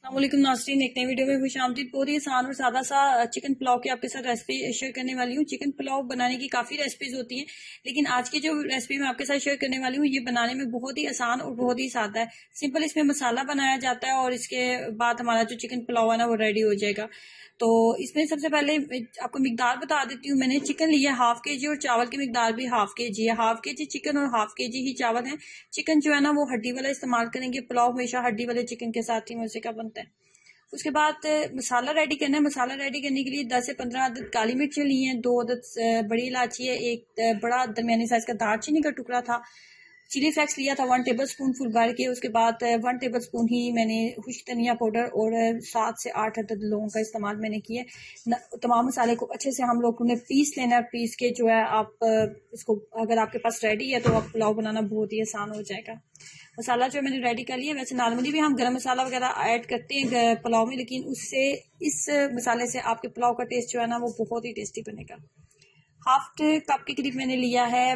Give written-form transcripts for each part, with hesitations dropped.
अस्सलामुअलैकुम नाज़रीन, एक नई वीडियो में खुशामदीद। बहुत ही आसान और सादा सा चिकन पुलाव की आपके साथ रेसिपी शेयर करने वाली हूँ। चिकन पुलाव बनाने की काफ़ी रेसिपीज होती हैं, लेकिन आज की जो रेसिपी मैं आपके साथ शेयर करने वाली हूँ ये बनाने में बहुत ही आसान और बहुत ही सादा है। सिंपल इसमें मसाला बनाया जाता है और इसके बाद हमारा जो चिकन पुलाव है ना वो रेडी हो जाएगा। तो इसमें सबसे पहले आपको मिकदार बता देती हूँ। मैंने चिकन लिया 1/2 kg और चावल की मिकदार भी 1/2 kg है। 1/2 kg चिकन और 1/2 kg ही चावल है। चिकन जो है ना वो हड्डी वाला इस्तेमाल करेंगे। पुलाव हमेशा हड्डी वाले चिकन के साथ ही मजे का बनता है। उसके बाद मसाला रेडी करना है। मसाला रेडी करने के लिए 10 से 15 अदद काली मिर्च ली हैं, 2 अदद बड़ी इलायची है, एक बड़ा दरमियानी साइज का दालचीनी का टुकड़ा था, चिली फ्लेक्स लिया था 1 टेबल स्पून फुल भर के। उसके बाद 1 टेबल स्पून ही मैंने खुश्क धनिया पाउडर और 7 से 8 अदद लौंग का इस्तेमाल मैंने किया। तमाम मसाले को अच्छे से हम लोग ने पीस लेना है। पीस के जो है आप इसको अगर आपके पास रेडी है तो आप पुलाव बनाना बहुत ही आसान हो जाएगा। मसाला जो मैंने रेडी कर लिया। वैसे नॉर्मली भी हम गरम मसाला वगैरह ऐड करते हैं पुलाव में, लेकिन उससे इस मसाले से आपके पुलाव का टेस्ट जो है ना वो बहुत ही टेस्टी बनेगा। 1/2 कप के करीब मैंने लिया है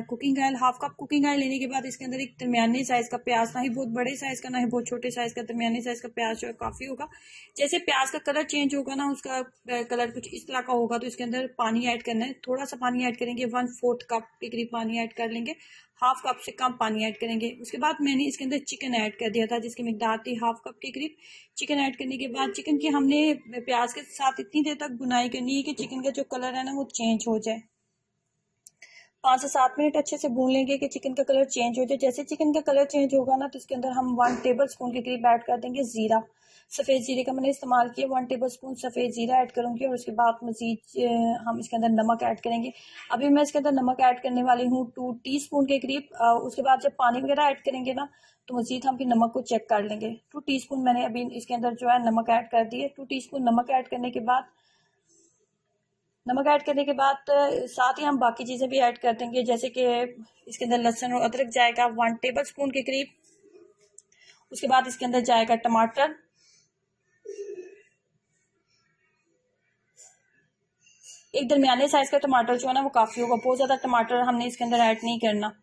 cooking oil. 1/2 cup cooking oil लेने के बाद इसके अंदर एक दरमियानी साइज का प्याज, ना ही बहुत बड़े साइज का ना ही बहुत छोटे साइज का, दरमियानी साइज का प्याज जो है काफी होगा। जैसे प्याज का कलर चेंज होगा ना, उसका कलर कुछ इस तरह का होगा तो इसके अंदर पानी ऐड करना है। थोड़ा सा पानी ऐड करेंगे, 1/4 कप के करीब पानी ऐड कर लेंगे। 1/2 कप से कम पानी ऐड करेंगे। उसके बाद मैंने इसके अंदर चिकन ऐड कर दिया था जिसकी मिकदार थी 1/2 कप के करीब। चिकन ऐड करने के बाद चिकन की हमने प्याज के साथ इतनी देर तक बुनाई करनी है कि चिकन का जो कलर है ना वो चेंज हो जाए। 5 से 7 मिनट अच्छे से भून लेंगे कि चिकन का कलर चेंज हो जाए। जैसे चिकन का कलर चेंज होगा ना तो इसके अंदर हम 1 टेबल स्पून के करीब ऐड कर देंगे जीरा। सफ़ेद जीरे का मैंने इस्तेमाल किया। 1 टेबल स्पून सफ़ेद जीरा ऐड करूंगी और उसके बाद मजीद हम इसके अंदर नमक ऐड करेंगे। अभी मैं इसके अंदर नमक ऐड करने वाली हूँ 2 टीस्पून के करीब। उसके बाद जब पानी वगैरह ऐड करेंगे ना तो मजीद हम फिर नमक को चेक कर लेंगे। 2 टीस्पून मैंने अभी इसके अंदर जो है नमक ऐड कर दिए। 2 टीस्पून नमक ऐड करने के बाद साथ ही हम बाकी चीज़ें भी ऐड कर देंगे, जैसे कि इसके अंदर लहसुन और अदरक जाएगा 1 टेबल स्पून के करीब। उसके बाद इसके अंदर जाएगा टमाटर, एक दरमियाने साइज का टमाटर जो है ना वो काफ़ी होगा, बहुत ज़्यादा टमाटर हमने इसके अंदर ऐड नहीं करना।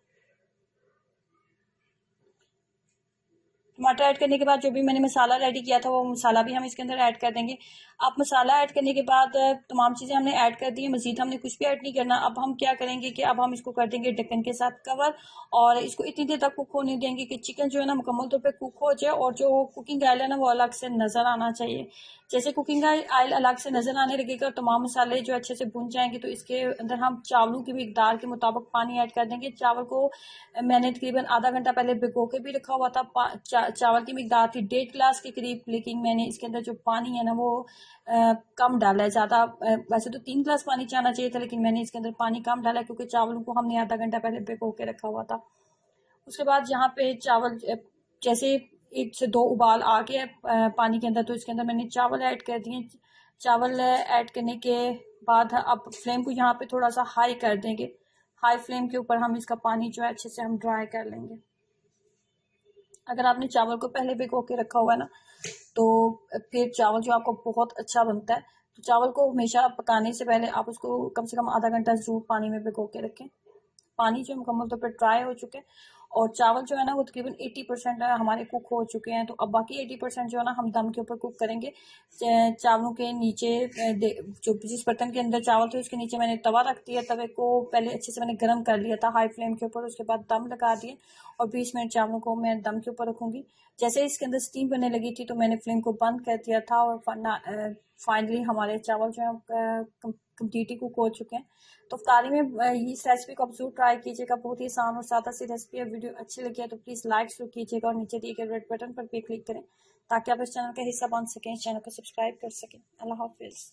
टमाटर ऐड करने के बाद जो भी मैंने मसाला रेडी किया था वो मसाला भी हम इसके अंदर ऐड कर देंगे। अब मसाला ऐड करने के बाद तमाम चीज़ें हमने ऐड कर दी है, मजीद हमने कुछ भी ऐड नहीं करना। अब हम क्या करेंगे कि अब हम इसको कर देंगे ढक्कन के साथ कवर और इसको इतनी देर तक कुक होने देंगे कि चिकन जो है ना मुकम्मल तौर पे कुक हो जाए और जो कुकिंग ऑयल है ना वो अलग से नज़र आना चाहिए। जैसे कुकिंग ऑयल अलग से नज़र आने लगेगा और तमाम मसाले जो अच्छे से भुन जाएंगे तो इसके अंदर हम चावलों की मिकदार के मुताबिक पानी ऐड कर देंगे। चावल को मैंने तकरीबन आधा घंटा पहले भिगो के भी रखा हुआ था। चावल की मिकदार थी 1.5 गिलास के करीब, लेकिन मैंने इसके अंदर जो पानी है ना वो कम डाला है। ज़्यादा वैसे तो 3 गिलास पानी चाहना चाहिए था, लेकिन मैंने इसके अंदर पानी कम डाला क्योंकि चावलों को हमने आधा घंटा पहले भिगो के रखा हुआ था। उसके बाद यहाँ पे चावल जैसे 1 से 2 उबाल आ गया पानी के अंदर तो इसके अंदर मैंने चावल ऐड कर दिए। चावल ऐड करने के बाद अब फ्लेम को यहाँ पे थोड़ा सा हाई कर देंगे। हाई फ्लेम के ऊपर हम इसका पानी जो है अच्छे से हम ड्राई कर लेंगे। अगर आपने चावल को पहले भिगो के रखा हुआ है ना तो फिर चावल जो आपको बहुत अच्छा बनता है। तो चावल को हमेशा पकाने से पहले आप उसको कम से कम आधा घंटा जरूर पानी में भिगो के रखें। पानी जो मुकम्मल तौर पर ड्राई हो चुके हैं और चावल जो है ना वो तकरीबन 80% हमारे कुक हो चुके हैं। तो अब बाकी 80% जो है ना हम दम के ऊपर कुक करेंगे। चावलों के नीचे जो जिस बर्तन के अंदर चावल थे उसके नीचे मैंने तवा रख दिया। तवे को पहले अच्छे से मैंने गर्म कर लिया था हाई फ्लेम के ऊपर। उसके बाद दम लगा दिए और 20 मिनट चावलों को मैं दम के ऊपर रखूंगी। जैसे इसके अंदर स्टीम बनने लगी थी तो मैंने फ्लेम को बंद कर दिया था और फाइनली हमारे चावल जो है कम्प्लीटली कुक हो चुके हैं। तो इफ्तारी में इस रेसिपी को आप जरूर ट्राई कीजिएगा। बहुत ही आसान और सादा सी रेसिपी है। वीडियो अच्छी लगी है तो प्लीज़ लाइक जरूर कीजिएगा और नीचे दिए गए रेड बटन पर भी क्लिक करें ताकि आप इस चैनल का हिस्सा बन सकें, इस चैनल को सब्सक्राइब कर सकें। अल्लाह हाफिज़।